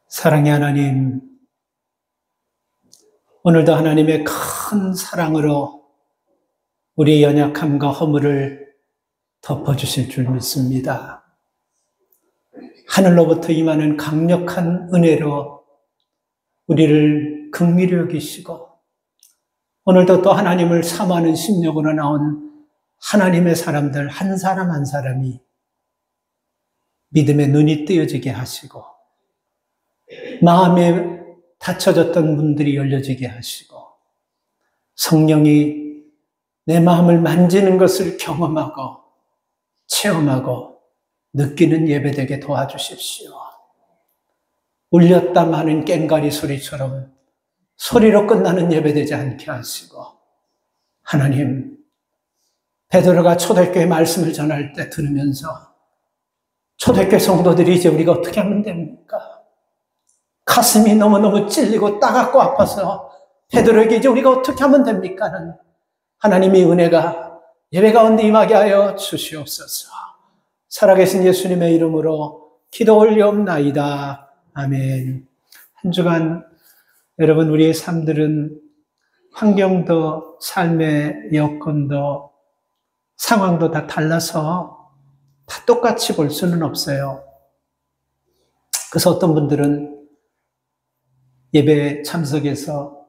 사랑의 하나님, 오늘도 하나님의 큰 사랑으로 우리의 연약함과 허물을 덮어주실 줄 믿습니다. 하늘로부터 임하는 강력한 은혜로 우리를 긍휼히 여기시고, 오늘도 또 하나님을 사모하는 심령으로 나온 하나님의 사람들 한 사람 한 사람이 믿음의 눈이 뜨여지게 하시고, 마음에 닫혀졌던 문들이 열려지게 하시고, 성령이 내 마음을 만지는 것을 경험하고 체험하고 느끼는 예배되게 도와주십시오. 울렸다 마는 꽹과리 소리처럼 소리로 끝나는 예배되지 않게 하시고, 하나님, 베드로가 초대교회 말씀을 전할 때 들으면서 초대교회 성도들이 이제 우리가 어떻게 하면 됩니까? 가슴이 너무너무 찔리고 따갑고 아파서 베드로에게 이제 우리가 어떻게 하면 됩니까? 하나님의 은혜가 예배 가운데 임하게 하여 주시옵소서. 살아계신 예수님의 이름으로 기도 올리옵나이다. 아멘. 한 주간 여러분, 우리의 삶들은 환경도 삶의 여건도 상황도 다 달라서 다 똑같이 볼 수는 없어요. 그래서 어떤 분들은 예배에 참석해서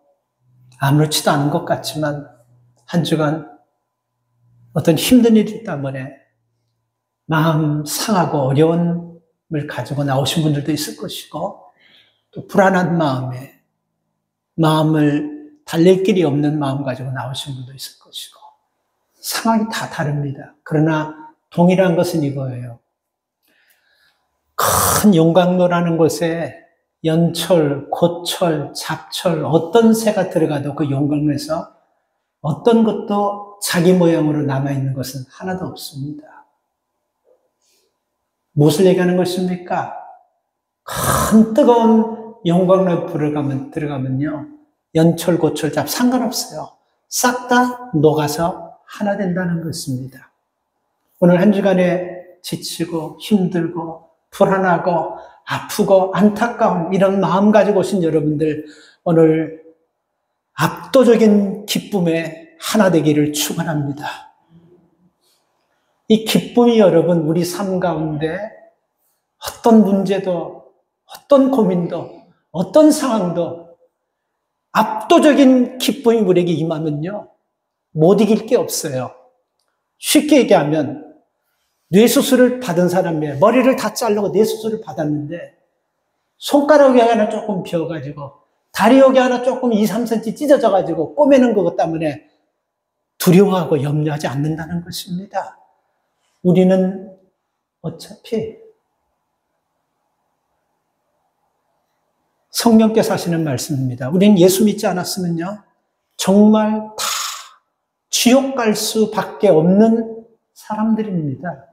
아무렇지도 않은 것 같지만 한 주간 어떤 힘든 일 때문에 마음 상하고 어려움을 가지고 나오신 분들도 있을 것이고, 또 불안한 마음을 달랠 길이 없는 마음 가지고 나오신 분도 있을 것이고, 상황이 다 다릅니다. 그러나 동일한 것은 이거예요. 큰 용광로라는 곳에 연철, 고철, 잡철 어떤 새가 들어가도 그 용광로에서 어떤 것도 자기 모양으로 남아있는 것은 하나도 없습니다. 무엇을 얘기하는 것입니까? 큰 뜨거운 용광로에 들어가면요, 연철, 고철, 잡 상관없어요. 싹 다 녹아서 하나 된다는 것입니다. 오늘 한 주간에 지치고 힘들고 불안하고 아프고 안타까운 이런 마음 가지고 오신 여러분들, 오늘 압도적인 기쁨에 하나 되기를 축원합니다. 이 기쁨이 여러분, 우리 삶 가운데 어떤 문제도, 어떤 고민도, 어떤 상황도 압도적인 기쁨이 우리에게 임하면요, 못 이길 게 없어요. 쉽게 얘기하면 뇌수술을 받은 사람이에요. 머리를 다 자르고 뇌수술을 받았는데 손가락 여기 하나 조금 비어가지고 다리 여기 하나 조금 2, 3cm 찢어져가지고 꼬매는 것 때문에 두려워하고 염려하지 않는다는 것입니다. 우리는 어차피 성령께서 하시는 말씀입니다. 우리는 예수 믿지 않았으면요, 정말 다 지옥 갈 수밖에 없는 사람들입니다.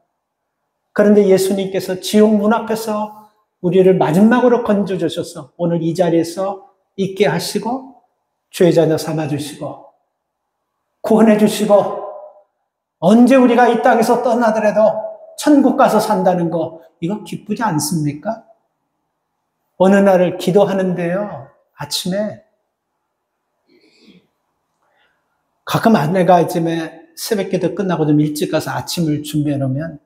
그런데 예수님께서 지옥 문 앞에서 우리를 마지막으로 건져주셔서 오늘 이 자리에서 있게 하시고 죄 자녀 삼아주시고 구원해주시고, 언제 우리가 이 땅에서 떠나더라도 천국 가서 산다는 거, 이거 기쁘지 않습니까? 어느 날을 기도하는데요, 아침에 가끔 아내가 아침에 새벽기도 끝나고 좀 일찍 가서 아침을 준비해 놓으면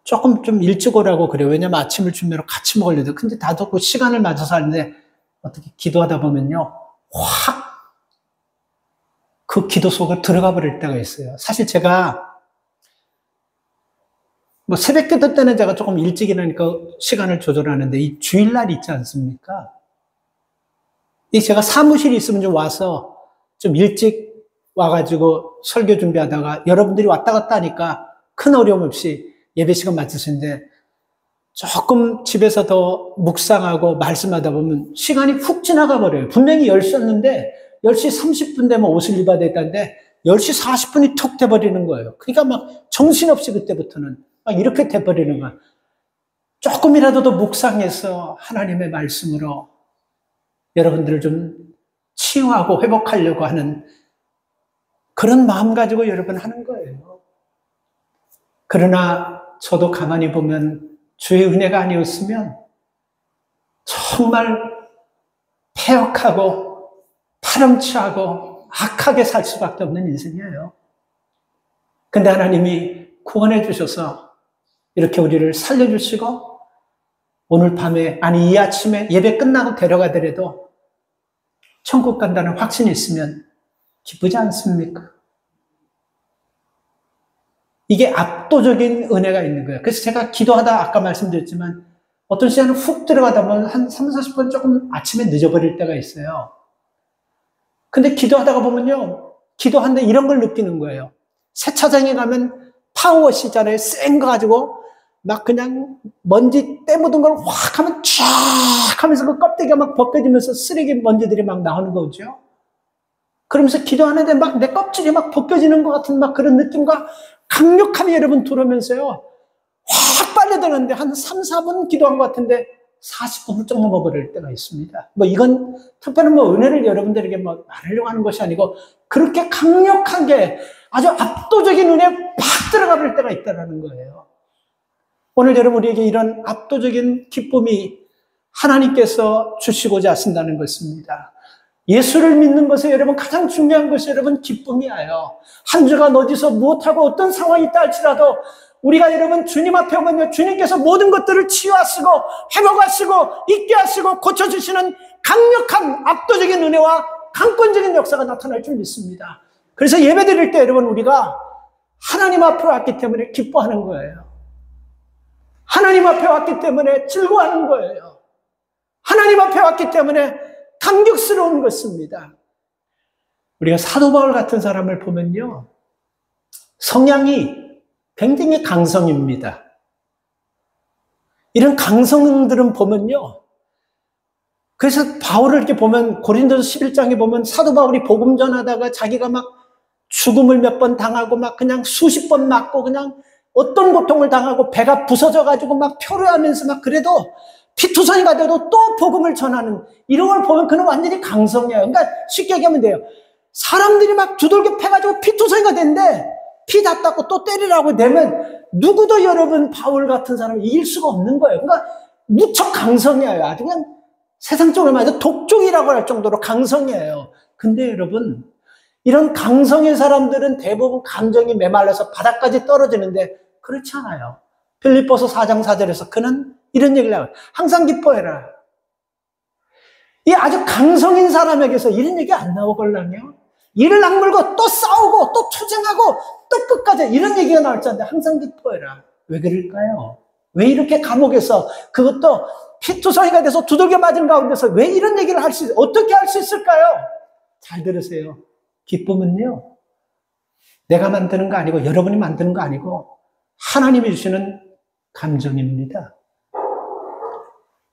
조금 좀 일찍 오라고 그래요. 왜냐면 아침을 준비하러 같이 먹으려고. 근데 다들 그 시간을 맞춰서 하는데 어떻게 기도하다 보면요, 확 그 기도 속에 들어가 버릴 때가 있어요. 사실 제가 뭐 새벽기도 때는 제가 조금 일찍 일어나니까 시간을 조절하는데, 이 주일날 있지 않습니까? 이 제가 사무실에 있으면 좀 와서 좀 일찍 와가지고 설교 준비하다가 여러분들이 왔다 갔다 하니까 큰 어려움 없이 예배 시간 맞추시는데, 조금 집에서 더 묵상하고 말씀하다 보면 시간이 훅 지나가 버려요. 분명히 10시였는데 10시 30분 되면 옷을 입어야 됐다는데 10시 40분이 툭 돼버리는 거예요. 그러니까 막 정신없이 그때부터는 막 이렇게 돼버리는 거예요. 조금이라도 더 묵상해서 하나님의 말씀으로 여러분들을 좀 치유하고 회복하려고 하는 그런 마음 가지고 여러분 하는 거예요. 그러나 저도 가만히 보면 주의 은혜가 아니었으면 정말 패역하고 파렴치하고 악하게 살 수밖에 없는 인생이에요. 근데 하나님이 구원해 주셔서 이렇게 우리를 살려주시고 오늘 밤에, 아니 이 아침에 예배 끝나고 데려가더라도 천국 간다는 확신이 있으면 기쁘지 않습니까? 이게 압도적인 은혜가 있는 거예요. 그래서 제가 기도하다 아까 말씀드렸지만 어떤 시간은 훅 들어가다 보면 한 3, 40분 조금 아침에 늦어버릴 때가 있어요. 근데 기도하다가 보면요, 기도하는데 이런 걸 느끼는 거예요. 세차장에 가면 파워워시잖아요. 센 거 가지고 막 그냥 먼지 때 묻은 걸 확 하면 쫙 하면서 그 껍데기가 막 벗겨지면서 쓰레기 먼지들이 막 나오는 거죠. 그러면서 기도하는데 막 내 껍질이 막 벗겨지는 것 같은 막 그런 느낌과 강력함이 여러분 들어오면서요. 확 빨려드는데 한 3, 4분 기도한 것 같은데 40분 훌쩍 넘어버릴 때가 있습니다. 뭐 이건 특별히 뭐 은혜를 여러분들에게 뭐 말하려고 하는 것이 아니고 그렇게 강력하게 아주 압도적인 은혜에 팍 들어가 버릴 때가 있다는 거예요. 오늘 여러분 우리에게 이런 압도적인 기쁨이 하나님께서 주시고자 하신다는 것입니다. 예수를 믿는 것에 여러분 가장 중요한 것이 여러분 기쁨이에요. 한 주간 어디서 무엇하고 어떤 상황이 있다 할지라도 우리가 여러분 주님 앞에 오면요, 주님께서 모든 것들을 치유하시고 회복하시고 잊게 하시고 고쳐주시는 강력한 압도적인 은혜와 강권적인 역사가 나타날 줄 믿습니다. 그래서 예배 드릴 때 여러분 우리가 하나님 앞에 왔기 때문에 기뻐하는 거예요. 하나님 앞에 왔기 때문에 즐거워하는 거예요. 하나님 앞에 왔기 때문에 감격스러운 것입니다. 우리가 사도 바울 같은 사람을 보면요, 성향이 굉장히 강성입니다. 이런 강성들은 보면요, 그래서 바울을 이렇게 보면 고린도서 11장에 보면 사도 바울이 복음 전하다가 자기가 막 죽음을 몇 번 당하고 막 그냥 수십 번 맞고 그냥 어떤 고통을 당하고 배가 부서져가지고 막 표류하면서 막 그래도 피투성이가 돼도 또 복음을 전하는 이런 걸 보면 그는 완전히 강성이에요. 그러니까 쉽게 얘기하면 돼요. 사람들이 막 두들겨 패가지고 피투성이가 됐는데 피 다 닦고 또 때리라고 되면 누구도 여러분 바울 같은 사람을 이길 수가 없는 거예요. 그러니까 무척 강성이에요. 아주 그냥 세상적으로 말해서 독종이라고 할 정도로 강성이에요. 근데 여러분 이런 강성의 사람들은 대부분 감정이 메말라서 바닥까지 떨어지는데 그렇지 않아요. 빌립보서 4장 4절에서 그는 이런 얘기를 해요. 항상 기뻐해라. 이 아주 강성인 사람에게서 이런 얘기 안 나오걸랑요. 이를 악물고 또 싸우고 또 투쟁하고 또 끝까지 이런 얘기가 나올 줄 알았는데 항상 기뻐해라. 왜 그럴까요? 왜 이렇게 감옥에서 그것도 피투성이가 돼서 두들겨 맞은 가운데서 왜 이런 얘기를 어떻게 할 수 있을까요? 잘 들으세요. 기쁨은요, 내가 만드는 거 아니고 여러분이 만드는 거 아니고 하나님이 주시는 감정입니다.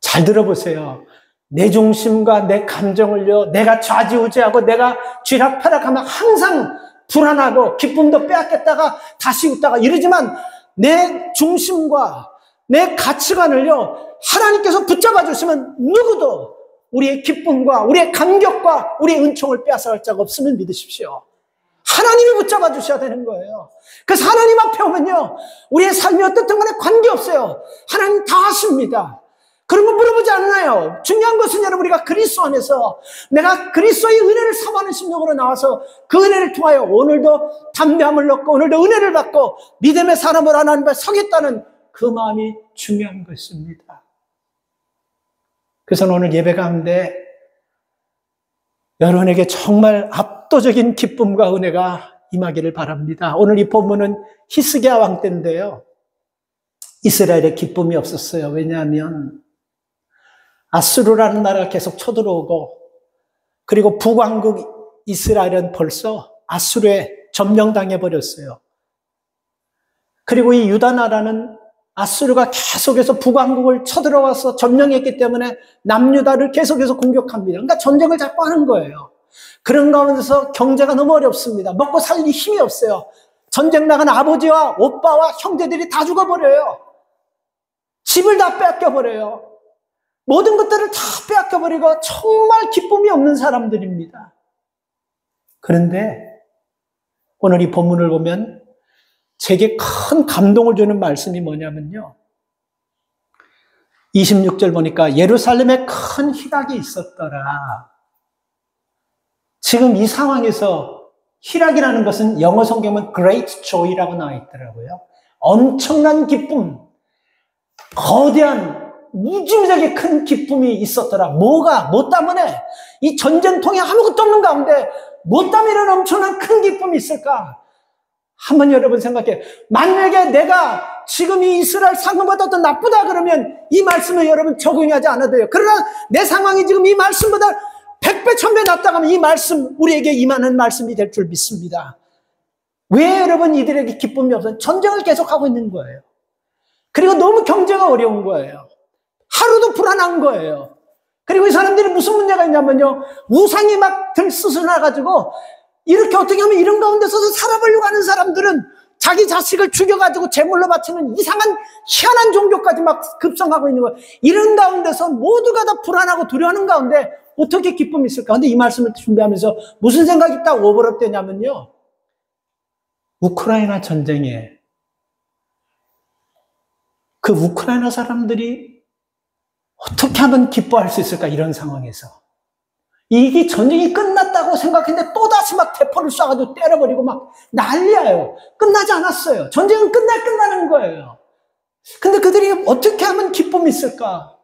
잘 들어보세요. 내 중심과 내 감정을요, 내가 좌지우지하고 내가 쥐락펴락하면 항상 불안하고 기쁨도 빼앗겼다가 다시 웃다가 이러지만 내 중심과 내 가치관을요, 하나님께서 붙잡아 주시면 누구도 우리의 기쁨과 우리의 감격과 우리의 은총을 빼앗아갈 자가 없음을 믿으십시오. 하나님이 붙잡아 주셔야 되는 거예요. 그래서 하나님 앞에 오면요, 우리의 삶이 어떻든 간에 관계없어요. 하나님 다 하십니다. 그런 거 물어보지 않나요? 중요한 것은 여러분 우리가 그리스도 안에서 내가 그리스도의 은혜를 사모하는 심령으로 나와서 그 은혜를 통하여 오늘도 담대함을 얻고 오늘도 은혜를 받고 믿음의 사람으로 하나님 앞에 서겠다는 그 마음이 중요한 것입니다. 그래서 오늘 예배 가운데 여러분에게 정말 압도적인 기쁨과 은혜가 임하기를 바랍니다. 오늘 이 본문은 히스기야 왕 때인데요, 이스라엘에 기쁨이 없었어요. 왜냐하면 아수르라는 나라가 계속 쳐들어오고 그리고 북왕국 이스라엘은 벌써 아수르에 점령당해 버렸어요. 그리고 이 유다 나라는 아수르가 계속해서 북왕국을 쳐들어와서 점령했기 때문에 남유다를 계속해서 공격합니다. 그러니까 전쟁을 자꾸 하는 거예요. 그런 가운데서 경제가 너무 어렵습니다. 먹고 살기 힘이 없어요. 전쟁 나간 아버지와 오빠와 형제들이 다 죽어버려요. 집을 다 빼앗겨버려요. 모든 것들을 다 빼앗겨버리고 정말 기쁨이 없는 사람들입니다. 그런데 오늘 이 본문을 보면 제게 큰 감동을 주는 말씀이 뭐냐면요. 26절 보니까 예루살렘에 큰 희락이 있었더라. 지금 이 상황에서 희락이라는 것은 영어 성경은 great joy라고 나와 있더라고요. 엄청난 기쁨, 거대한 무지무지하게 큰 기쁨이 있었더라. 뭐 때문에? 이 전쟁통에 아무것도 없는 가운데 뭐 때문에 이런 엄청난 큰 기쁨이 있을까? 한번 여러분 생각해. 만약에 내가 지금 이 이스라엘 상황보다 더 나쁘다 그러면 이 말씀을 여러분 적용하지 않아도 돼요. 그러나 내 상황이 지금 이 말씀보다 100배, 1000배 낫다 하면 이 말씀, 우리에게 임하는 말씀이 될 줄 믿습니다. 왜 여러분 이들에게 기쁨이 없어요? 전쟁을 계속하고 있는 거예요. 그리고 너무 경제가 어려운 거예요. 하루도 불안한 거예요. 그리고 이 사람들이 무슨 문제가 있냐면요. 우상이 막 들쑤셔나가지고 이렇게 어떻게 하면 이런 가운데서 살아보려고 하는 사람들은 자기 자식을 죽여가지고 제물로 바치는 이상한 희한한 종교까지 막 급성하고 있는 거예요. 이런 가운데서 모두가 다 불안하고 두려워하는 가운데 어떻게 기쁨이 있을까? 근데 이 말씀을 준비하면서 무슨 생각이 딱 오버랩되냐면요. 우크라이나 전쟁에 그 우크라이나 사람들이 어떻게 하면 기뻐할 수 있을까? 이런 상황에서. 이게 전쟁이 끝났다고 생각했는데 또다시 막 대포를 쏴가지고 때려버리고 막 난리예요. 끝나지 않았어요. 전쟁은 끝나는 거예요. 근데 그들이 어떻게 하면 기쁨이 있을까?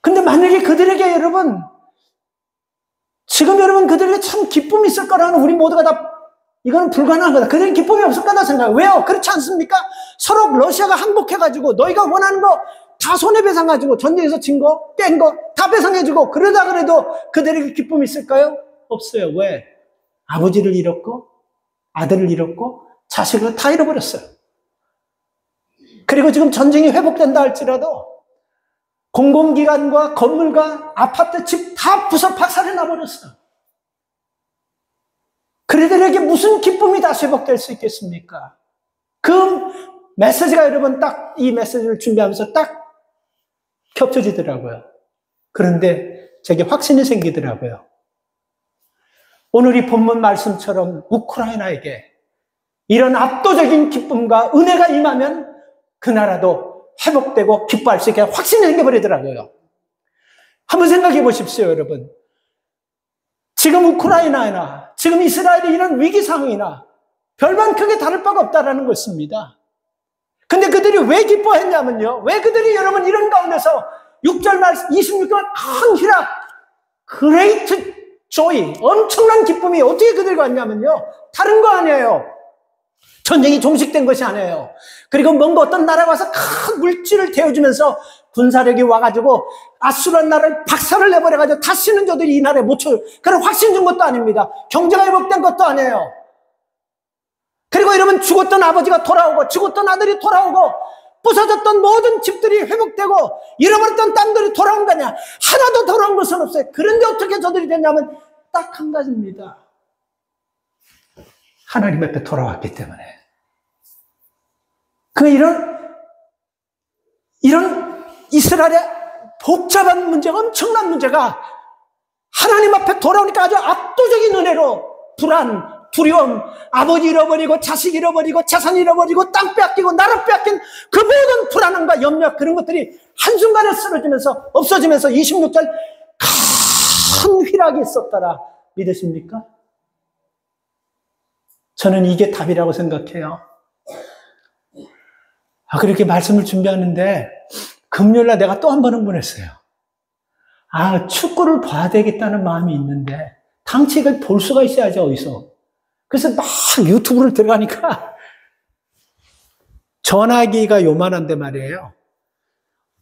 근데 만약에 그들에게 여러분, 지금 여러분 그들에게 참 기쁨이 있을 거라는 우리 모두가 다 이거는 불가능한 거다. 그들은 기쁨이 없을 거다 생각해요. 왜요? 그렇지 않습니까? 서로 러시아가 항복해가지고 너희가 원하는 거 다 손해배상 가지고 전쟁에서 진 거, 뺀 거 다 배상해주고 그러다 그래도 그들에게 기쁨이 있을까요? 없어요. 왜? 아버지를 잃었고 아들을 잃었고 자식을 다 잃어버렸어요. 그리고 지금 전쟁이 회복된다 할지라도 공공기관과 건물과 아파트, 집 다 부서 박살이 나버렸어요. 그들에게 무슨 기쁨이 다시 회복될 수 있겠습니까? 그 메시지가 여러분 딱 이 메시지를 준비하면서 딱 겹쳐지더라고요. 그런데 제게 확신이 생기더라고요. 오늘 이 본문 말씀처럼 우크라이나에게 이런 압도적인 기쁨과 은혜가 임하면 그 나라도 회복되고 기뻐할 수 있게 확신이 생겨버리더라고요. 한번 생각해 보십시오, 여러분. 지금 우크라이나나 지금 이스라엘의 이런 위기 상황이나 별반 크게 다를 바가 없다라는 것입니다. 근데 그들이 왜 기뻐했냐면요. 왜 그들이 여러분 이런 가운데서 6절 말씀 26절 큰 희락, great joy, 엄청난 기쁨이 어떻게 그들과 왔냐면요. 다른 거 아니에요. 전쟁이 종식된 것이 아니에요. 그리고 뭔가 어떤 나라가 와서 큰 물질을 대어주면서 군사력이 와가지고 아수르한 나라를 박살을 내버려가지고 다시는 저들이 이 나라에 못 쳐요. 그런 확신 준 것도 아닙니다. 경제가 회복된 것도 아니에요. 그리고 여러분 죽었던 아버지가 돌아오고 죽었던 아들이 돌아오고 부서졌던 모든 집들이 회복되고 잃어버렸던 땅들이 돌아온 거냐. 하나도 돌아온 것은 없어요. 그런데 어떻게 저들이 됐냐면 딱 한 가지입니다. 하나님 앞에 돌아왔기 때문에. 그 이런 이스라엘의 복잡한 문제가, 엄청난 문제가 하나님 앞에 돌아오니까 아주 압도적인 은혜로 불안, 두려움, 아버지 잃어버리고 자식 잃어버리고 재산 잃어버리고 땅 빼앗기고 나라 빼앗긴 그 모든 불안함과 염려, 그런 것들이 한순간에 쓰러지면서 없어지면서 26절 큰 희락이 있었더라. 믿으십니까? 저는 이게 답이라고 생각해요. 그렇게 말씀을 준비하는데 금요일날 내가 또 한 번 흥분했어요. 축구를 봐야 되겠다는 마음이 있는데 당시 이걸 볼 수가 있어야지 어디서. 그래서 막 유튜브를 들어가니까 전화기가 요만한데 말이에요.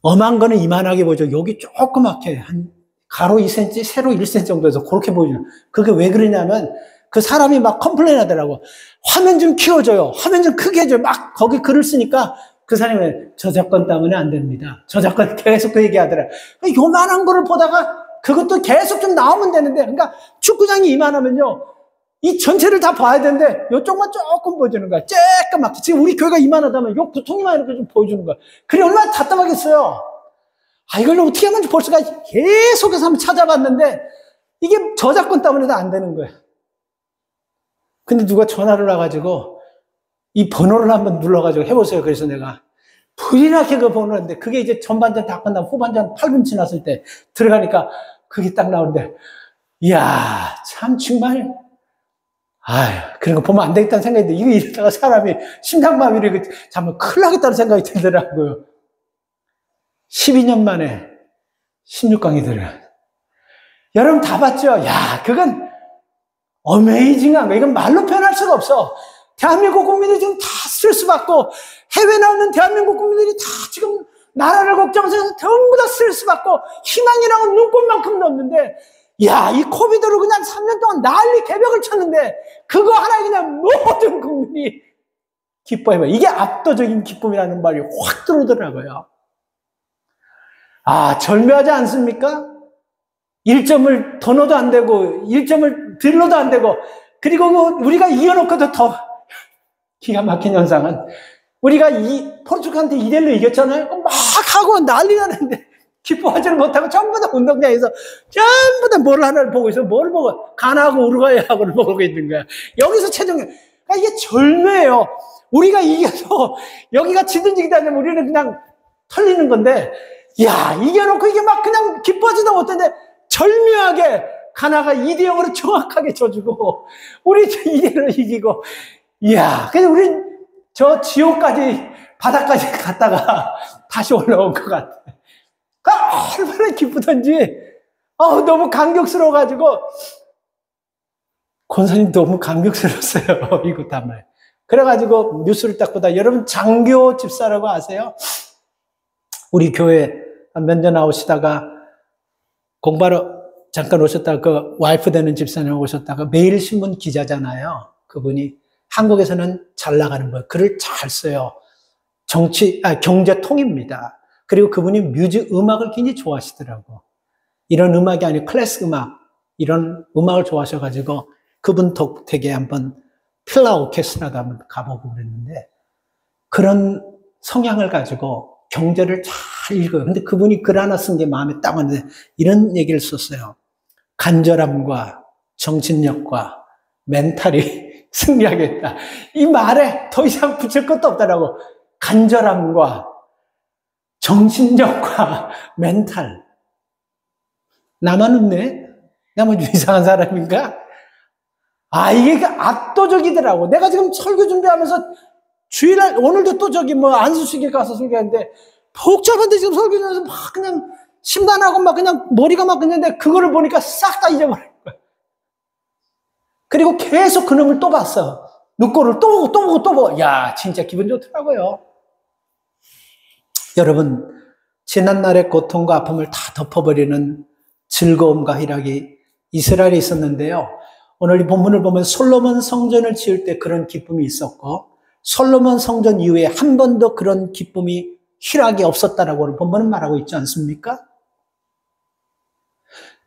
엄한 거는 이만하게 보죠. 여기 조그맣게 한 가로 2cm, 세로 1cm 정도에서 그렇게 보여줘요. 그게 왜 그러냐면 그 사람이 막 컴플레인 하더라고. 화면 좀 키워줘요. 화면 좀 크게 해줘요. 막 거기 글을 쓰니까 그 사람이 저작권 때문에 안 됩니다. 저작권 계속 그 얘기하더라고요. 요만한 거를 보다가 그것도 계속 좀 나오면 되는데, 그러니까 축구장이 이만하면요. 이 전체를 다 봐야 되는데 이쪽만 조금 보여주는 거야. 쬐끄맣게. 지금 우리 교회가 이만하다면 요 구통이만 이렇게 좀 보여주는 거야. 그래 얼마나 답답하겠어요. 이걸 어떻게 하면 볼 수가 계속해서 한번 찾아봤는데 이게 저작권 때문에도 안 되는 거예요. 근데 누가 전화를 와가지고 이 번호를 한번 눌러가지고 해보세요. 그래서 내가 불이나게 그 번호인데 그게 이제 전반전 다 끝나고 후반전 8분 지났을 때 들어가니까 그게 딱 나오는데 이야 참 정말 아유 그런 거 보면 안 되겠다는 생각이 들어요. 이거 이러다가 사람이 심장마비를 잠깐 큰일 나겠다는 생각이 들더라고요. 12년 만에 16강이 들어요. 여러분 다 봤죠? 야 그건 어메이징한 거. 이건 말로 표현할 수가 없어. 대한민국 국민들이 지금 다 스트레스 받고 해외 나오는 대한민국 국민들이 다 지금 나라를 걱정해서 전부 다 스트레스 받고 희망이라고 눈꽃만큼도 없는데 야, 이 코비드로 그냥 3년 동안 난리 개벽을 쳤는데 그거 하나에 그냥 모든 국민이 기뻐해봐요. 이게 압도적인 기쁨이라는 말이 확 들어오더라고요. 아, 절묘하지 않습니까? 1점을 더 넣어도 안 되고 1점을 덜 넣어도 안 되고 그리고 우리가 이겨놓고도 더 기가 막힌 현상은 우리가 포르투갈한테 2대1로 이겼잖아요. 막 하고 난리가 났는데 기뻐하지를 못하고 전부 다 운동장에서 전부 다 뭘 하나를 보고 있어. 뭘 보고 가나하고 우루과이하고를 보고 있는 거야. 여기서 최종적 그러니까 이게 절묘해요. 우리가 이겨도 여기가 지든지 기다리면 우리는 그냥 털리는 건데 야 이겨놓고 이게 막 그냥 기뻐하지도 못했는데 절묘하게 가나가 2대0으로 정확하게 져주고 우리 2대1로 이기고 이야 그래서 우린 저 지옥까지 바닥까지 갔다가 다시 올라온 것 같아. 얼마나 기쁘던지 너무 감격스러워가지고 권사님 너무 감격스러웠어요. 이거 담아요. 그래가지고 뉴스를 딱 보다 여러분 장교 집사라고 아세요? 우리 교회 몇 년 나오시다가 공부하러 잠깐 오셨다가 그 와이프 되는 집사님 오셨다가 매일신문 기자잖아요. 그분이 한국에서는 잘 나가는 거예요. 글을 잘 써요. 경제통입니다. 그리고 그분이 음악을 굉장히 좋아하시더라고. 이런 음악이 아니고 클래식 음악, 이런 음악을 좋아하셔가지고 그분 덕택에 한번 필라 오케스트라도 한번 가보고 그랬는데 그런 성향을 가지고 경제를 잘 읽어요. 근데 그분이 글 하나 쓴 게 마음에 딱 왔는데 이런 얘기를 썼어요. 간절함과 정신력과 멘탈이 승리하겠다. 이 말에 더 이상 붙일 것도 없다라고. 간절함과 정신력과 멘탈. 나만 없네? 나만 좀 이상한 사람인가? 아, 이게 압도적이더라고. 내가 지금 설교 준비하면서 주일날, 오늘도 또 안수식에 가서 설교하는데, 복잡한데 지금 설교 중에서 막 그냥 심란하고 막 그냥 머리가 막 그냥 그거를 보니까 싹 다 잊어버린 거야. 그리고 계속 그놈을 또 봤어. 눈꼴을 또 보고 또 보고 또 보고. 야, 진짜 기분 좋더라고요. 여러분, 지난날의 고통과 아픔을 다 덮어버리는 즐거움과 희락이 이스라엘에 있었는데요. 오늘 이 본문을 보면 솔로몬 성전을 지을 때 그런 기쁨이 있었고 솔로몬 성전 이후에 한 번도 그런 기쁨이 희락이 없었다라고 본문은 말하고 있지 않습니까?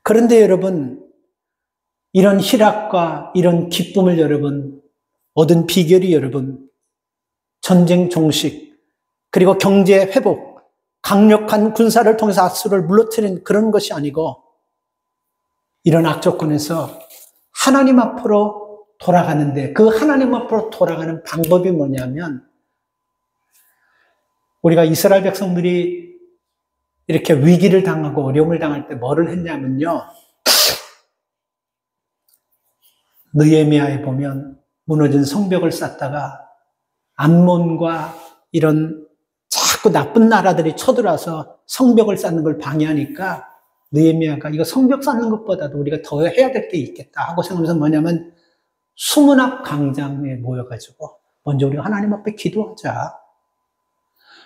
그런데 여러분, 이런 희락과 이런 기쁨을 여러분 얻은 비결이 여러분 전쟁 종식 그리고 경제 회복 강력한 군사를 통해서 악수를 물러뜨린 그런 것이 아니고 이런 악조건에서 하나님 앞으로 돌아가는데 그 하나님 앞으로 돌아가는 방법이 뭐냐면 우리가 이스라엘 백성들이 이렇게 위기를 당하고 어려움을 당할 때 뭐를 했냐면요. 느헤미야에 보면 무너진 성벽을 쌓다가 암몬과 이런 자꾸 나쁜 나라들이 쳐들어와서 성벽을 쌓는 걸 방해하니까 느헤미야가 이거 성벽 쌓는 것보다도 우리가 더 해야 될 게 있겠다 하고 생각하면서 뭐냐면 수문학 광장에 모여가지고 먼저 우리가 하나님 앞에 기도하자.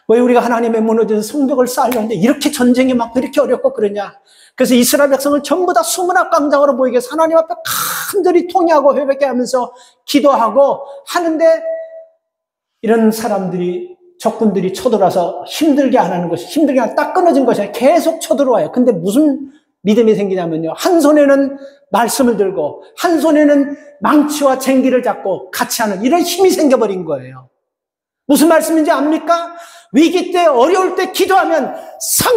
왜 우리가 하나님의 무너진 성벽을 쌓으려는데 이렇게 전쟁이 막 그렇게 어렵고 그러냐. 그래서 이스라엘 백성을 전부 다 수문학 광장으로 모이게 해서 하나님 앞에 간절히 통회하고 회백해 하면서 기도하고 하는데 이런 사람들이 적군들이 쳐들어와서 힘들게 안 하는 것이 힘들게 딱 끊어진 것이 아니라 계속 쳐들어와요. 근데 무슨 믿음이 생기냐면요. 한 손에는 말씀을 들고 한 손에는 망치와 쟁기를 잡고 같이 하는 이런 힘이 생겨버린 거예요. 무슨 말씀인지 압니까? 위기 때 어려울 때 기도하면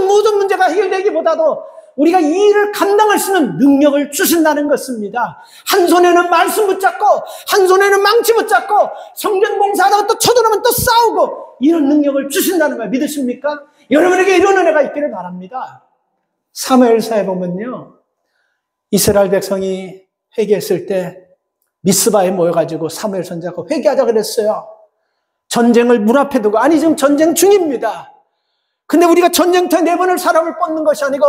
모든 문제가 해결되기보다도 우리가 이 일을 감당할 수 있는 능력을 주신다는 것입니다. 한 손에는 말씀 붙잡고 한 손에는 망치 붙잡고 성전 봉사하다가 또 쳐들어오면 또 싸우고 이런 능력을 주신다는 걸 믿으십니까? 여러분에게 이런 은혜가 있기를 바랍니다. 사무엘사에 보면요, 이스라엘 백성이 회개했을 때 미스바에 모여가지고 사무엘 선지자가 회개하자 그랬어요. 전쟁을 문 앞에 두고, 아니 지금 전쟁 중입니다. 근데 우리가 전쟁터에 내보낼 사람을 뽑는 것이 아니고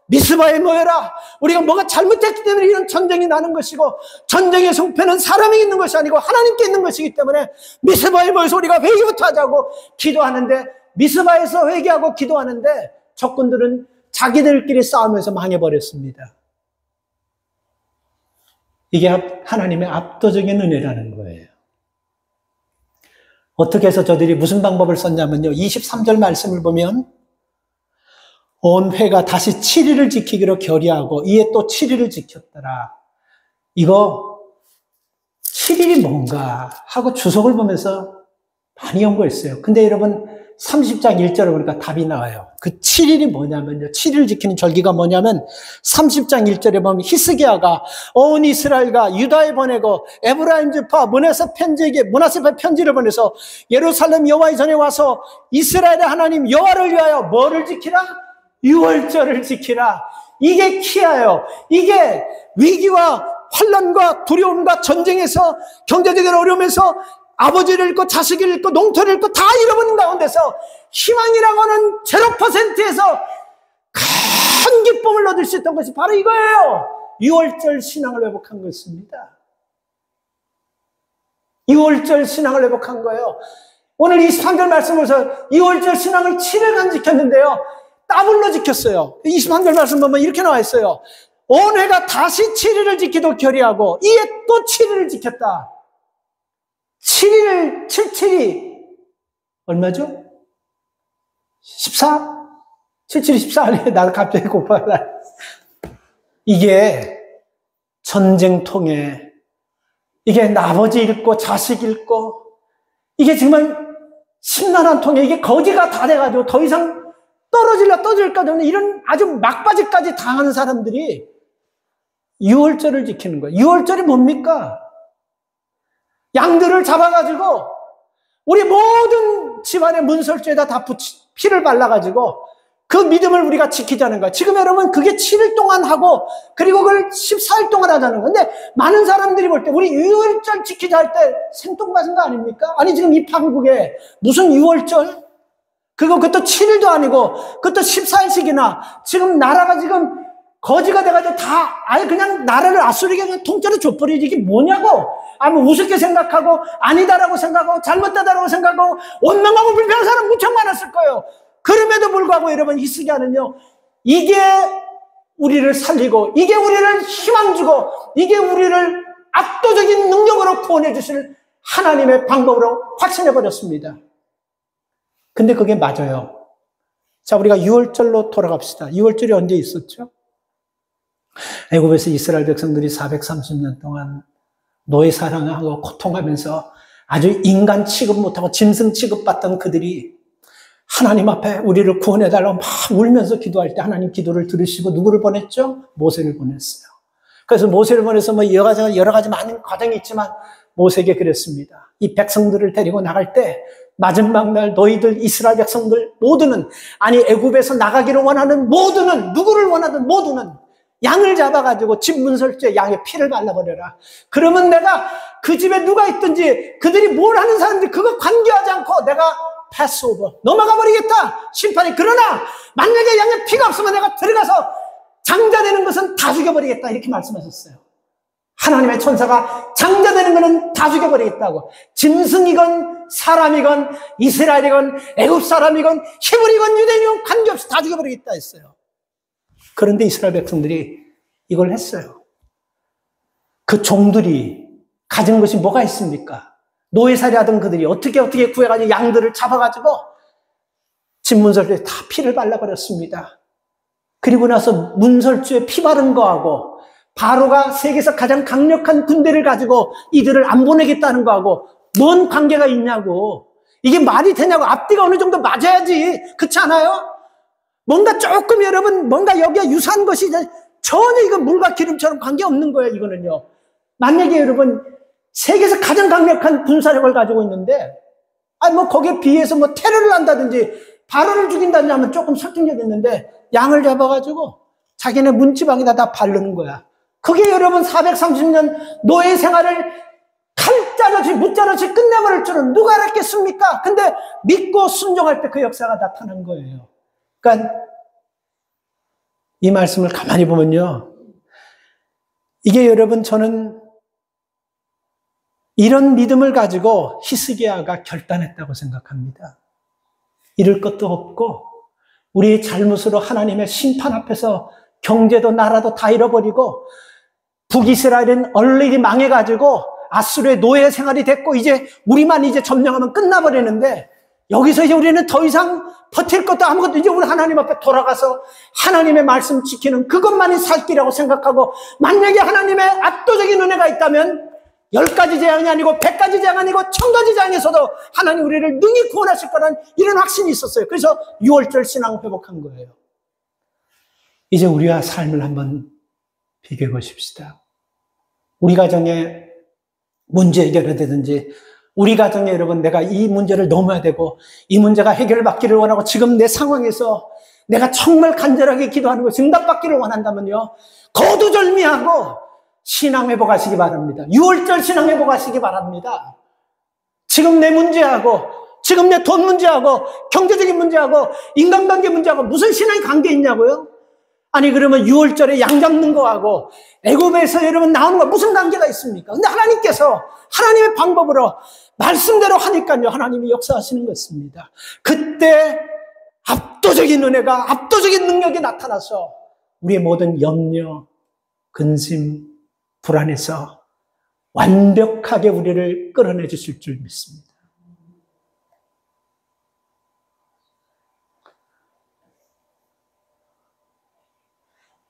미스바에 모여라. 우리가 뭐가 잘못했기 때문에 이런 전쟁이 나는 것이고, 전쟁의 승패는 사람이 있는 것이 아니고 하나님께 있는 것이기 때문에 미스바에 모여서 우리가 회개부터 하자고 기도하는데, 미스바에서 회개하고 기도하는데 적군들은 자기들끼리 싸우면서 망해버렸습니다. 이게 하나님의 압도적인 은혜라는 거예요. 어떻게 해서 저들이 무슨 방법을 썼냐면요, 23절 말씀을 보면 온 회가 다시 7일을 지키기로 결의하고 이에 또 7일을 지켰더라. 이거 7일이 뭔가 하고 주석을 보면서 많이 연구했어요. 근데 여러분 30장 1절을 보니까 답이 나와요. 그 7일이 뭐냐면요, 7일 지키는 절기가 뭐냐면 30장 1절에 보면 히스기야가 온 이스라엘과 유다에 보내고 에브라임 지파 므낫세 편지를 보내서 예루살렘 여호와의 전에 와서 이스라엘의 하나님 여호와를 위하여 뭐를 지키라? 유월절을 지키라. 이게 키예요. 이게 위기와 환난과 두려움과 전쟁에서 경제적인 어려움에서 아버지를 잃고 자식을 잃고 농토를 잃고 다 잃어버린 가운데서 희망이라고 하는 0%에서 큰 기쁨을 얻을 수 있던 것이 바로 이거예요. 6월절 신앙을 회복한 것입니다. 6월절 신앙을 회복한 거예요. 오늘 23절 말씀에서 6월절 신앙을 7일간 지켰는데요, 더블로 지켰어요. 23절 말씀 보면 이렇게 나와 있어요. 온 회가 다시 7일을 지키도록 결의하고 이에 또 7일을 지켰다. 7일, 77이 얼마죠? 14? 77이 14 아니에요? 나도 갑자기 고파라. 이게 전쟁통에, 이게 아버지 잃고 자식 잃고, 이게 정말 심란한 통에 이게 거지가 다 돼가지고 더 이상 떨어질까 하는 이런 아주 막바지까지 당하는 사람들이 6월절을 지키는 거예요. 6월절이 뭡니까? 양들을 잡아가지고 우리 모든 집안의 문설주에다 다 피를 발라가지고 그 믿음을 우리가 지키자는 거야. 지금 여러분 그게 7일 동안 하고 그리고 그걸 14일 동안 하자는 거야. 근데 많은 사람들이 볼 때 우리 6월절 지키자 할 때 생뚱맞은 거 아닙니까? 아니 지금 이 판국에 무슨 6월절? 그것도 7일도 아니고 그것도 14일씩이나 지금 나라가 지금 거지가 돼가지고 다 아예 그냥 나라를 아수르게 그냥 통째로 줘버리지. 이게 뭐냐고. 아무 우습게 생각하고 아니다라고 생각하고 잘못되다라고 생각하고 원망하고 불평하는 사람 무척 많았을 거예요. 그럼에도 불구하고 여러분 히스기야는요, 이게 우리를 살리고 이게 우리를 희망 주고 이게 우리를 압도적인 능력으로 구원해 주실 하나님의 방법으로 확신해 버렸습니다. 근데 그게 맞아요. 자, 우리가 6월절로 돌아갑시다. 6월절이 언제 있었죠? 애굽에서 이스라엘 백성들이 430년 동안 노예 사랑하고 고통하면서 아주 인간 취급 못하고 짐승 취급받던 그들이 하나님 앞에 우리를 구원해달라고 막 울면서 기도할 때 하나님 기도를 들으시고 누구를 보냈죠? 모세를 보냈어요. 그래서 모세를 보내서 뭐 여러 가지 많은 과정이 있지만 모세에게 그랬습니다. 이 백성들을 데리고 나갈 때 마지막 날 너희들 이스라엘 백성들 모두는, 아니 애굽에서 나가기를 원하는 모두는, 누구를 원하든 모두는 양을 잡아가지고 집 문설주에 양의 피를 발라버려라. 그러면 내가 그 집에 누가 있든지 그들이 뭘 하는 사람들 그거 관계하지 않고 내가 패스오버 넘어가 버리겠다, 심판이. 그러나 만약에 양의 피가 없으면 내가 들어가서 장자되는 것은 다 죽여버리겠다, 이렇게 말씀하셨어요. 하나님의 천사가 장자되는 것은 다 죽여버리겠다고. 짐승이건 사람이건 이스라엘이건 애굽 사람이건 히브리건 유대인이건 관계없이 다 죽여버리겠다 했어요. 그런데 이스라엘 백성들이 이걸 했어요. 그 종들이 가진 것이 뭐가 있습니까? 노예살이 하던 그들이 어떻게 구해가지고 양들을 잡아가지고 집문설주에 다 피를 발라버렸습니다. 그리고 나서 문설주에 피 바른 거하고 바로가 세계에서 가장 강력한 군대를 가지고 이들을 안 보내겠다는 거하고 뭔 관계가 있냐고. 이게 말이 되냐고. 앞뒤가 어느 정도 맞아야지. 그렇지 않아요? 뭔가 조금 여러분, 뭔가 여기에 유사한 것이 전혀 이건 물과 기름처럼 관계없는 거예요, 이거는요. 만약에 여러분, 세계에서 가장 강력한 군사력을 가지고 있는데, 뭐 거기에 비해서 뭐 테러를 한다든지, 바로를 죽인다든지 하면 조금 설득력 있는데, 양을 잡아가지고 자기네 문지방에다 다 바르는 거야. 그게 여러분 430년 노예 생활을 칼자르듯이 무자르듯이 끝내버릴 줄은 누가 알았겠습니까? 근데 믿고 순종할 때 그 역사가 나타난 거예요. 그러니까 이 말씀을 가만히 보면요. 이게 여러분 저는 이런 믿음을 가지고 히스기야가 결단했다고 생각합니다. 잃을 것도 없고 우리의 잘못으로 하나님의 심판 앞에서 경제도 나라도 다 잃어버리고 북이스라엘은 얼레리 망해가지고 아수르의 노예 생활이 됐고 이제 우리만 이제 점령하면 끝나버리는데 여기서 이제 우리는 더 이상 버틸 것도 아무것도 이제 우리 하나님 앞에 돌아가서 하나님의 말씀 지키는 그것만이 살 길이라고 생각하고 만약에 하나님의 압도적인 은혜가 있다면 10가지 재앙이 아니고 100가지 재앙이 아니고 1000가지 재앙에서도 하나님 우리를 능히 구원하실 거라는 이런 확신이 있었어요. 그래서 6월절 신앙을 회복한 거예요. 이제 우리와 삶을 한번 비교해 보십시다. 우리 가정에 문제 해결이 되든지 우리 가정에 여러분 내가 이 문제를 넘어야 되고 이 문제가 해결받기를 원하고 지금 내 상황에서 내가 정말 간절하게 기도하는 것이 응답받기를 원한다면요. 거두절미하고 신앙 회복하시기 바랍니다. 6월절 신앙 회복하시기 바랍니다. 지금 내 문제하고 지금 내 돈 문제하고 경제적인 문제하고 인간관계 문제하고 무슨 신앙이 관계 있냐고요? 아니 그러면 6월절에 양 잡는 거하고 애굽에서 여러분 나오는 거 무슨 관계가 있습니까? 근데 하나님께서 하나님의 방법으로 말씀대로 하니까요. 하나님이 역사하시는 것입니다. 그때 압도적인 은혜가 압도적인 능력이 나타나서 우리의 모든 염려, 근심, 불안에서 완벽하게 우리를 끌어내 주실 줄 믿습니다.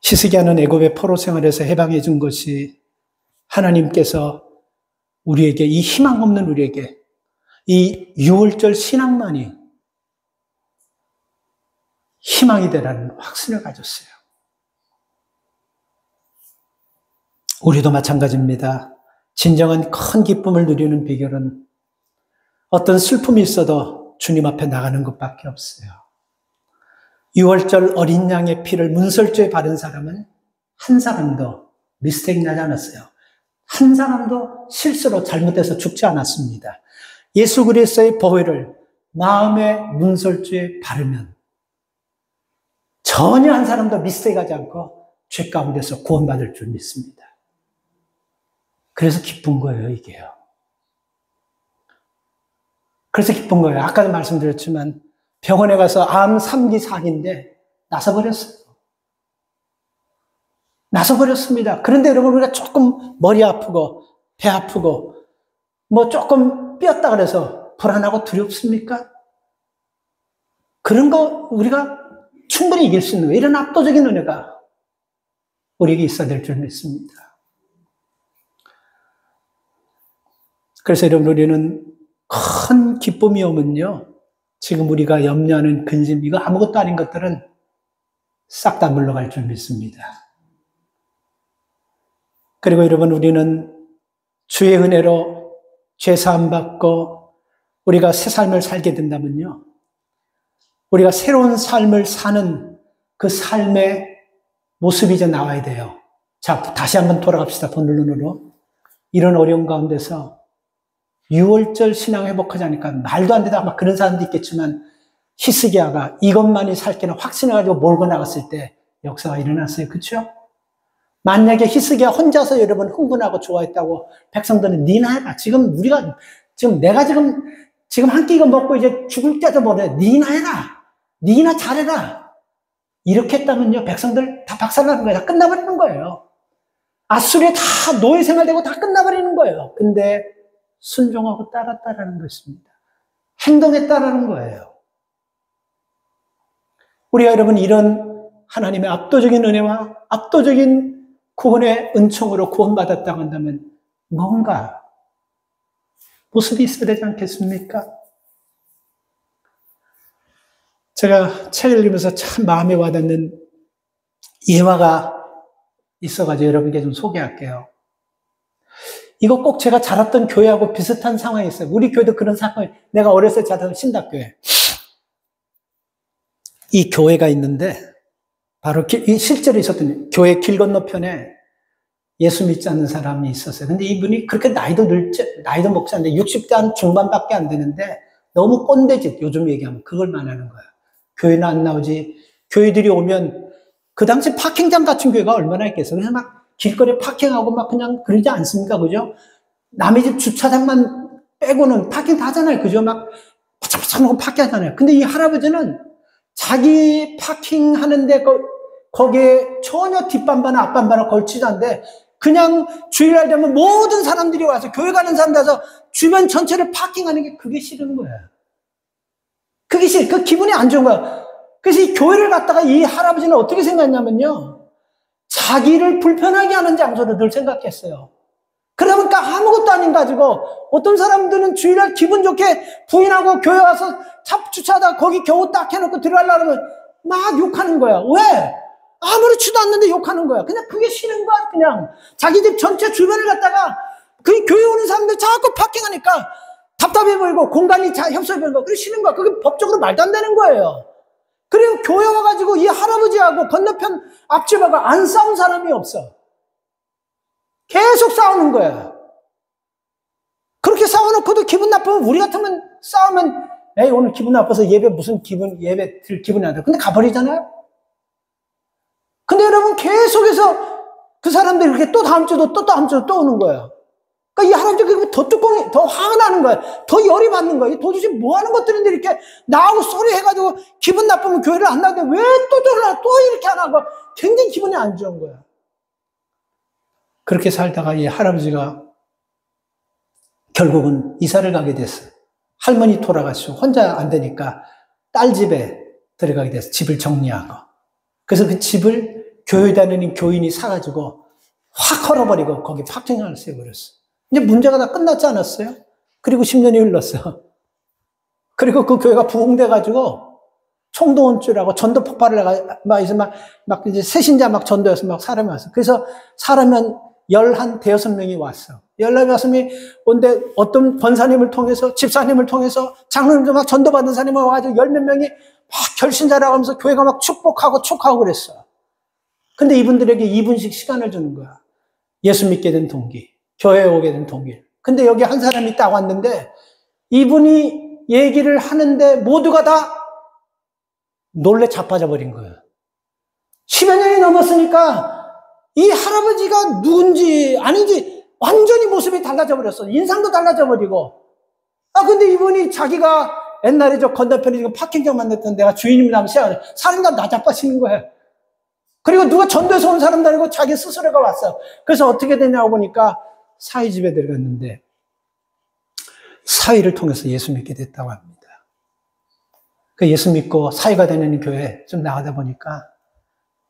히스기야는 애굽의 포로 생활에서 해방해 준 것이 하나님께서 우리에게 이 희망 없는 우리에게 이 6월절 신앙만이 희망이 되라는 확신을 가졌어요. 우리도 마찬가지입니다. 진정한 큰 기쁨을 누리는 비결은 어떤 슬픔이 있어도 주님 앞에 나가는 것밖에 없어요. 6월절 어린 양의 피를 문설주에 바른 사람은 한 사람도 미스테이크 나지 않았어요. 한 사람도 실수로 잘못해서 죽지 않았습니다. 예수 그리스도의 보혈을 마음의 문설주에 바르면 전혀 한 사람도 미스테이크하지 않고 죄 가운데서 구원받을 줄 믿습니다. 그래서 기쁜 거예요, 이게요. 그래서 기쁜 거예요. 아까도 말씀드렸지만 병원에 가서 암 3기 4기인데 나서버렸어요. 나서버렸습니다. 그런데 여러분 우리가 조금 머리 아프고 배 아프고 뭐 조금 삐었다 그래서 불안하고 두렵습니까? 그런 거 우리가 충분히 이길 수 있는 거예요. 이런 압도적인 은혜가 우리에게 있어야 될 줄 믿습니다. 그래서 여러분 우리는 큰 기쁨이 오면요. 지금 우리가 염려하는 근심, 이거 아무것도 아닌 것들은 싹 다 물러갈 줄 믿습니다. 그리고 여러분 우리는 주의 은혜로 죄 사함 받고 우리가 새 삶을 살게 된다면요. 우리가 새로운 삶을 사는 그 삶의 모습이 이제 나와야 돼요. 자, 다시 한번 돌아갑시다. 본론으로. 이런 어려운 가운데서 6월절 신앙 회복하자니까 말도 안 되다 막 그런 사람도 있겠지만 히스기야가 이것만이 살 길은 확신해가지고 몰고 나갔을 때 역사가 일어났어요. 그렇죠? 만약에 히스기야 혼자서 여러분 흥분하고 좋아했다고 백성들은 니나 해라. 지금 내가 지금 한 끼 이거 먹고 이제 죽을 때도 모르네. 니나 해라. 니나 잘해라. 이렇게 했다면요. 백성들 다 박살나는 거예요. 다 끝나버리는 거예요. 아수르에 다 노예 생활되고 다 끝나버리는 거예요. 근데 순종하고 따랐다라는 것입니다. 행동했다라는 거예요. 우리가 여러분 이런 하나님의 압도적인 은혜와 압도적인 구원의 은총으로 구원받았다고 한다면 뭔가 모습이 있어야 되지 않겠습니까? 제가 책을 읽으면서 참 마음에 와닿는 예화가 있어가지고 여러분께 좀 소개할게요. 이거 꼭 제가 자랐던 교회하고 비슷한 상황이 있어요. 우리 교회도 그런 상황이, 내가 어렸을 때 자랐던 신학교회. 이 교회가 있는데, 바로 실제로 있었던 교회 길 건너편에 예수 믿지 않는 사람이 있었어요. 근데 이분이 그렇게 나이도 먹지 않는데 60대 한 중반밖에 안 되는데 너무 꼰대짓, 요즘 얘기하면 그걸 말하는 거야. 교회는 안 나오지. 교회들이 오면 그 당시 파킹장 같은 교회가 얼마나 있겠어. 그래서 막 길거리에 파킹하고 막 그냥 그러지 않습니까? 그죠? 남의 집 주차장만 빼고는 파킹 다 하잖아요. 그죠? 막 바짝바짝 놓고 파킹하잖아요. 근데 이 할아버지는 자기 파킹하는데 거기에 전혀 뒷반바나 앞반바나 걸치지 않는데 그냥 주일날 되면 모든 사람들이 와서 교회 가는 사람들 와서 주변 전체를 파킹하는 게 그게 싫은 거야. 그게 그 기분이 안 좋은 거야. 그래서 이 교회를 갔다가 이 할아버지는 어떻게 생각했냐면요. 자기를 불편하게 하는 장소로 늘 생각했어요. 그러다 보니까 아무것도 아닌 가지고 어떤 사람들은 주일날 기분 좋게 부인하고 교회 와서 차 주차하다가 거기 겨우 딱 해놓고 들어가려고 하면 막 욕하는 거야. 왜? 아무렇지도 않는데 욕하는 거야. 그냥 그게 싫은 거야. 그냥 자기 집 전체 주변을 갖다가 그 교회 오는 사람들 자꾸 파킹하니까 답답해 보이고 공간이 협소해 보이고 그게 싫은 거야. 그게 법적으로 말도 안 되는 거예요. 그리고 교회 와가지고 이 할아버지하고 건너편 앞집하고 안 싸운 사람이 없어. 계속 싸우는 거야. 그렇게 싸워놓고도 기분 나쁘면 우리 같으면 싸우면 에이 오늘 기분 나빠서 예배 들 기분이 안 돼. 근데 가버리잖아요. 근데 여러분 계속해서 그 사람들이 이렇게 또 다음 주도 또 다음 주도 또 오는 거예요. 그러니까 이 할아버지가 더 화가 나는 거야. 더 열이 받는 거야. 도대체 뭐 하는 것들인데 이렇게 나하고 소리 해가지고 기분 나쁘면 교회를 안 나는데 왜 또 이렇게 안 하고 굉장히 기분이 안 좋은 거야. 그렇게 살다가 이 할아버지가 결국은 이사를 가게 됐어요. 할머니 돌아가시고 혼자 안 되니까 딸 집에 들어가게 돼서 집을 정리하고. 그래서 그 집을 교회 다니는 교인이 사가지고 확 헐어버리고 거기 파킹을 세워버렸어. 이제 문제가 다 끝났지 않았어요? 그리고 10년이 흘렀어. 그리고 그 교회가 부흥돼가지고 총동원줄하고 전도 폭발을 막 이제 새신자 막 전도해서 막 사람이 왔어. 그래서 사람이 한 대여섯 명이 왔어. 16명이 온데 어떤 권사님을 통해서, 집사님을 통해서, 장로님도 막 전도받은 사람이 와가지고 10몇 명이 막 결신자라고 하면서 교회가 막 축복하고 그랬어. 근데 이분들에게 2분씩 시간을 주는 거야. 예수 믿게 된 동기, 교회에 오게 된 동기. 근데 여기 한 사람이 딱 왔는데 이분이 얘기를 하는데 모두가 다 놀래 자빠져 버린 거예요. 10여 년이 넘었으니까 이 할아버지가 누군지 아닌지 완전히 모습이 달라져 버렸어. 인상도 달라져 버리고. 근데 이분이 자기가 옛날에 저 건너편에 지금 파킹장 만났던 데가 주인입니다 하면 사람들 나 자빠지는 거예요. 그리고 누가 전도에서 온 사람도 아니고 자기 스스로가 왔어. 그래서 어떻게 되냐고 보니까 사위 집에 들어갔는데 사위를 통해서 예수 믿게 됐다고 합니다. 그 예수 믿고 사위가 되는 교회 좀 나가다 보니까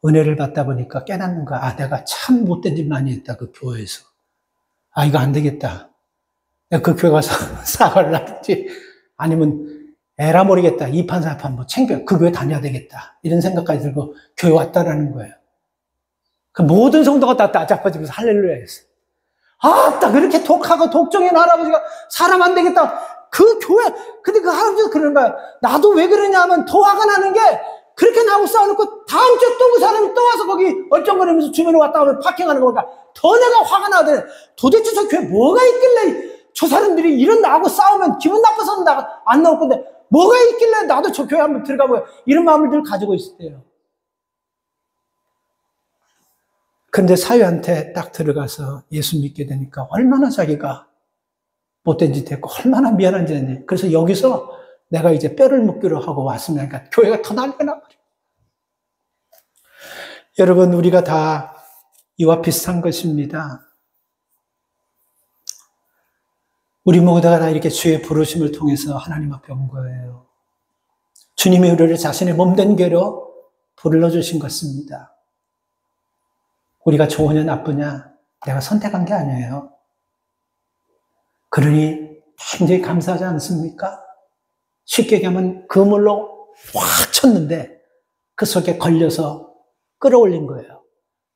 은혜를 받다 보니까 깨닫는 거야. 내가 참 못된 짓 많이 했다, 그 교회에서. 이거 안 되겠다. 내가 그 교회 가서 사과를 하든지 아니면 에라 모르겠다. 2판 4판 뭐 챙겨 그 교회 다녀야 되겠다. 이런 생각까지 들고 교회 왔다라는 거예요. 그 모든 성도가 다 자빠지면서 할렐루야 했어. 딱 그렇게 독하고 독종인 할아버지가 사람 안 되겠다. 그 교회, 근데 그 할아버지가 그러는 거야. 나도 왜 그러냐 하면 더 화가 나는 게 그렇게 나하고 싸워놓고 다음 주에 또 그 사람이 또 와서 거기 얼쩡거리면서 주변에 왔다 가면 파킹하는 거 보니까 더 내가 화가 나거든. 도대체 저 교회 뭐가 있길래 저 사람들이 이런 나하고 싸우면 기분 나빠서 안 나올 건데 뭐가 있길래 나도 저 교회 한번 들어가 보여. 이런 마음을 늘 가지고 있을 때요. 근데 사위한테 딱 들어가서 예수 믿게 되니까 얼마나 자기가 못된 짓 했고 얼마나 미안한 짓 했니. 그래서 여기서 내가 이제 뼈를 묻기로 하고 왔으면 그러니까 교회가 더 난리가 나버려. 여러분, 우리가 다 이와 비슷한 것입니다. 우리 모두가 다 이렇게 주의 부르심을 통해서 하나님 앞에 온 거예요. 주님이 우리를 자신의 몸된 괴로 불러주신 것입니다. 우리가 좋으냐 나쁘냐 내가 선택한 게 아니에요. 그러니 굉장히 감사하지 않습니까? 쉽게 얘기하면 그물로 확 쳤는데 그 속에 걸려서 끌어올린 거예요.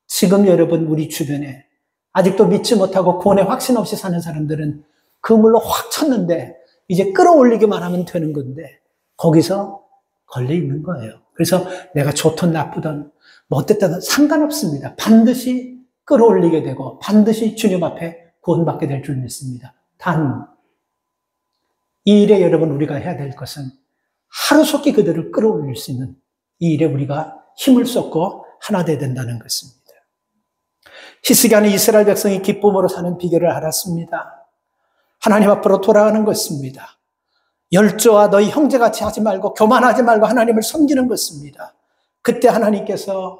지금 여러분 우리 주변에 아직도 믿지 못하고 구원의 확신 없이 사는 사람들은 그 물로 확 쳤는데 이제 끌어올리기만 하면 되는 건데 거기서 걸려 있는 거예요. 그래서 내가 좋든 나쁘든 뭐 어쨌든 상관없습니다. 반드시 끌어올리게 되고 반드시 주님 앞에 구원받게 될 줄 믿습니다. 단 이 일에 여러분 우리가 해야 될 것은 하루속히 그들을 끌어올릴 수 있는 이 일에 우리가 힘을 쏟고 하나 되어야 된다는 것입니다. 히스기야는 이스라엘 백성이 기쁨으로 사는 비결을 알았습니다. 하나님 앞으로 돌아가는 것입니다. 열조와 너희 형제같이 하지 말고 교만하지 말고 하나님을 섬기는 것입니다. 그때 하나님께서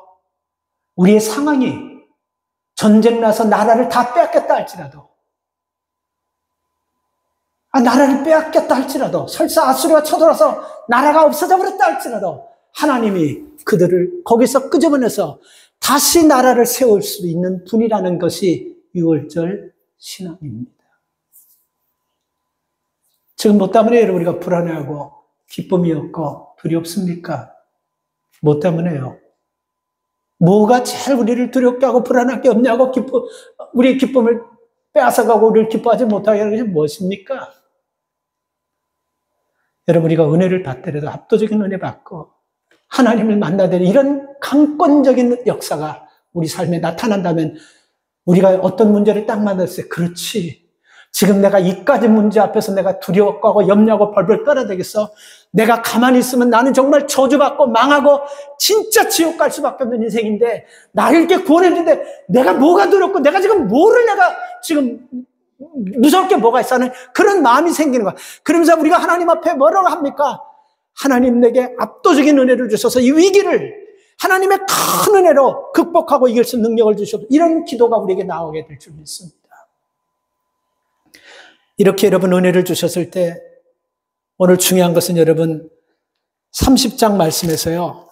우리의 상황이 전쟁 나서 나라를 다 빼앗겼다 할지라도 나라를 빼앗겼다 할지라도 설사 아수르가 쳐들어서 나라가 없어져 버렸다 할지라도 하나님이 그들을 거기서 끄집어내서 다시 나라를 세울 수 있는 분이라는 것이 유월절 신앙입니다. 지금 뭐 때문에 여러분 우리가 불안해하고 기쁨이 없고 두렵습니까? 뭐 때문에요? 뭐가 제일 우리를 두렵게 하고 불안하게 없냐고 우리의 기쁨을 빼앗아가고 우리를 기뻐하지 못하게 하는 것이 무엇입니까? 여러분 우리가 은혜를 받더라도 압도적인 은혜 받고 하나님을 만나더니 이런 강권적인 역사가 우리 삶에 나타난다면 우리가 어떤 문제를 딱 만났을 때 그렇지 지금 내가 이까지 문제 앞에서 내가 두려워하고 염려하고 벌벌 떨어야 되겠어? 내가 가만히 있으면 나는 정말 저주받고 망하고 진짜 지옥 갈 수밖에 없는 인생인데 나를 이렇게 구원해주는데 내가 뭐가 두렵고 내가 지금 뭐를 내가 지금 무서울 게 뭐가 있어 하는 그런 마음이 생기는 거야. 그러면서 우리가 하나님 앞에 뭐라고 합니까? 하나님 내게 압도적인 은혜를 주셔서 이 위기를 하나님의 큰 은혜로 극복하고 이길 수 있는 능력을 주셔서 이런 기도가 우리에게 나오게 될 줄 믿습니다. 이렇게 여러분 은혜를 주셨을 때 오늘 중요한 것은 여러분 30장 말씀에서요.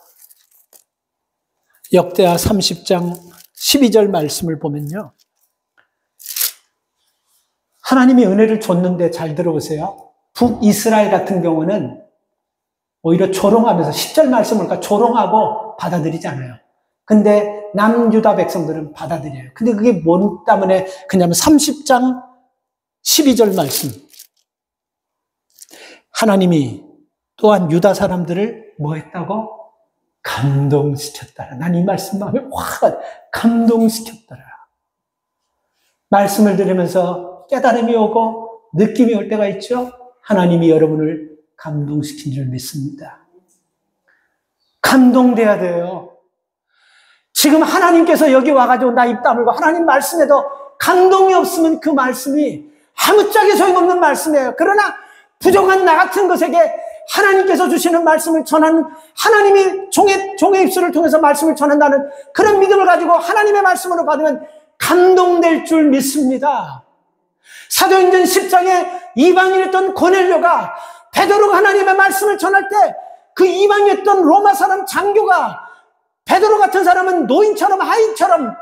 역대하 30장 12절 말씀을 보면요. 하나님이 은혜를 줬는데 잘 들어보세요. 북이스라엘 같은 경우는 오히려 조롱하면서 10절 말씀을 조롱하고 받아들이지 않아요. 근데 남유다 백성들은 받아들여요. 근데 그게 뭔 때문에 그냐면 30장 12절 말씀. 하나님이 또한 유다 사람들을 뭐 했다고? 감동시켰더라. 난 이 말씀 마음에 확 감동시켰더라. 말씀을 들으면서 깨달음이 오고 느낌이 올 때가 있죠. 하나님이 여러분을 감동시킨 줄 믿습니다. 감동돼야 돼요. 지금 하나님께서 여기 와가지고 나 입 다물고 하나님 말씀에도 감동이 없으면 그 말씀이 아무짝에 소용없는 말씀이에요. 그러나 부족한 나 같은 것에게 하나님께서 주시는 말씀을 전하는 하나님이 종의 입술을 통해서 말씀을 전한다는 그런 믿음을 가지고 하나님의 말씀으로 받으면 감동될 줄 믿습니다. 사도행전 10장에 이방인이었던 고넬료가 베드로가 하나님의 말씀을 전할 때 그 이방인이었던 로마 사람 장교가 베드로 같은 사람은 노인처럼 하인처럼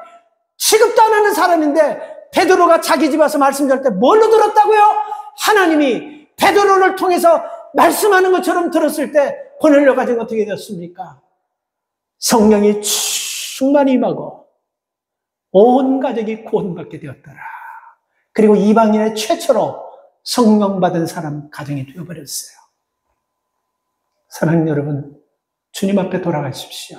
취급도 안 하는 사람인데 베드로가 자기 집 와서 말씀 전할 때 뭘로 들었다고요? 하나님이 베드로를 통해서 말씀하는 것처럼 들었을 때 고넬료가 지금 어떻게 되었습니까? 성령이 충만히 임하고 온 가족이 구원받게 되었더라. 그리고 이방인의 최초로 성령 받은 사람 가정이 되어버렸어요. 사랑하는 여러분, 주님 앞에 돌아가십시오.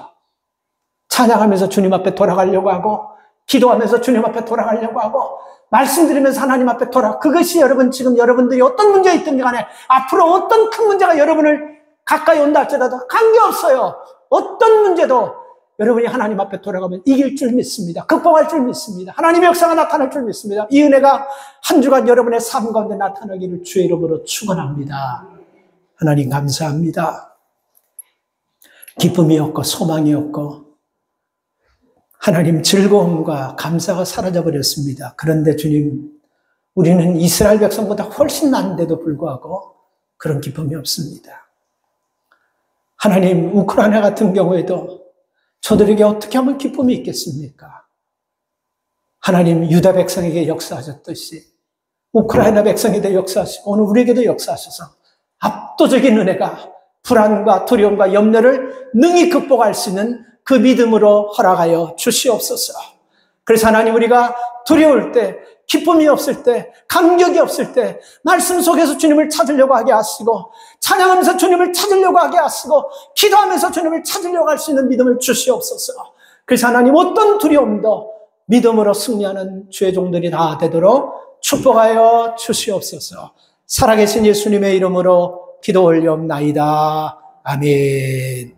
찬양하면서 주님 앞에 돌아가려고 하고 기도하면서 주님 앞에 돌아가려고 하고 말씀 드리면서 하나님 앞에 그것이 여러분 지금 여러분들이 어떤 문제가 있든지 간에 앞으로 어떤 큰 문제가 여러분을 가까이 온다 할지라도 관계없어요. 어떤 문제도 여러분이 하나님 앞에 돌아가면 이길 줄 믿습니다. 극복할 줄 믿습니다. 하나님의 역사가 나타날 줄 믿습니다. 이 은혜가 한 주간 여러분의 삶 가운데 나타나기를 주의 이름으로 축원합니다. 하나님 감사합니다. 기쁨이 없고 소망이 없고 하나님 즐거움과 감사가 사라져 버렸습니다. 그런데 주님, 우리는 이스라엘 백성보다 훨씬 나은데도 불구하고 그런 기쁨이 없습니다. 하나님, 우크라이나 같은 경우에도 저들에게 어떻게 하면 기쁨이 있겠습니까? 하나님, 유다 백성에게 역사하셨듯이 우크라이나 백성에게 역사하시고 오늘 우리에게도 역사하셔서 압도적인 은혜가 불안과 두려움과 염려를 능히 극복할 수 있는 그 믿음으로 허락하여 주시옵소서. 그래서 하나님, 우리가 두려울 때, 기쁨이 없을 때, 감격이 없을 때 말씀 속에서 주님을 찾으려고 하게 하시고, 찬양하면서 주님을 찾으려고 하게 하시고, 기도하면서 주님을 찾으려고 할 수 있는 믿음을 주시옵소서. 그래서 하나님, 어떤 두려움도 믿음으로 승리하는 주의 종들이 다 되도록 축복하여 주시옵소서. 살아계신 예수님의 이름으로 기도 올리옵나이다. 아멘.